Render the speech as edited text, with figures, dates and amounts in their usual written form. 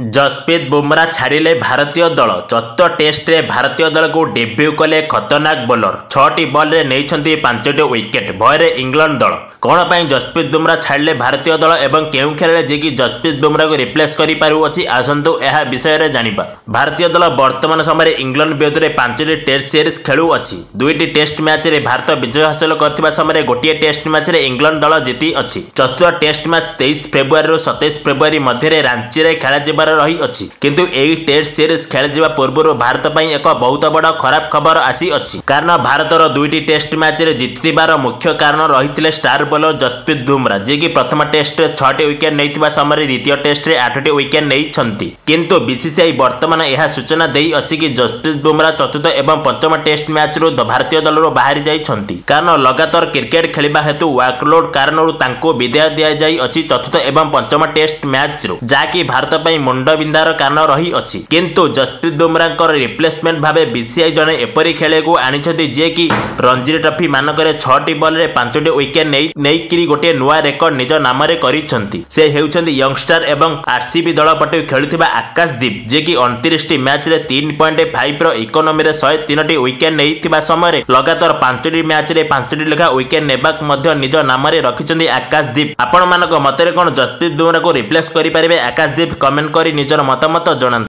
जसप्रीत बुमरा छाड़िले भारतीय दल चतुर्थ टेस्ट रे भारतीय दल को डेब्यू कले खतरनाक बोलर 6टी बॉल रे नहीं 5टी विकेट भय इंग्लैंड दल कौन पर जसप्रीत बुमरा छाड़िले भारतीय दल एवं केउ खेल जी जसप्रीत बुमरा को रिप्लेस करूँ आसतु यह विषय में जाना। भारतीय दल वर्तमान समय इंग्लैंड विरोध में 5टी टेस्ट सीरीज खेलुअछि। 2टी टेस्ट मैच रे भारत विजय हासिल करथिबा समय गोटे टेस्ट मैच रे इंग्लैंड दल जीति अछि। चतुर्थ टेस्ट मैच 23 फेब्रुआरी 27 फेब्रुआरी मध्य रांची रे खेल रही अछि, किंतु एही टेस्ट सीरीज खेल जिबा पूर्व भारत पई एक बहुत बड़ खराब खबर आसी अछि। कारण भारतर 2टी टेस्ट मैच रे जीतिबार मुख्य कारण रहिथिले स्टार बॉलर जसप्रीत बुमरा, जे कि प्रथम टेस्ट रे 6टी विकेट नैतिबा समय द्वितीय टेस्ट रे 8टी विकेट नैछंती। किंतु बीसीसीआई वर्तमान यह सूचना देई अछि कि जसप्रीत बुमरा चतुर्थ एवं पंचम टेस्ट मैच रो भारतीय दल रो बाहरी जाइछंती। कारण लगातार क्रिकेट खेलिबा हेतु वर्कलोड कारणरू तांको विदाय दिया जाई अछि चतुर्थ एवं पंचम टेस्ट मैच रो, जाकी भारत पई मुंडबिंदार कारण रही अछि। किंतु जसप्रीत बुमरा रिप्लेसमेंट भावे बीसीसीआई जने एपरी खेले को आनिछंती, जे कि रणजी ट्रॉफी मानकरे 6टी बॉल रे 5टी विकेट नेइकिरी गोटे नुआ रेकर्ड निज नाम रे करिछंती। से हेउछंती यंगस्टर एवं आरसीबी दल पटे खेलुथिबा आकाशदीप, जे कि 29टी मैच रे 3.5 रो इकोनॉमी रे 103टी विकेट नेइथिबा समय लगातार 5टी मैच रे 5टी लेखा विकेट नेबाक मध्य निज नाम रे रखिछंती आकाशदीप। आपण मानक मतरे कोन जसप्रीत बुमरा को रिप्लेस करि परिबे आकाशदीप? कमेंट करी निजर मतामत जणाନ୍ତୁ।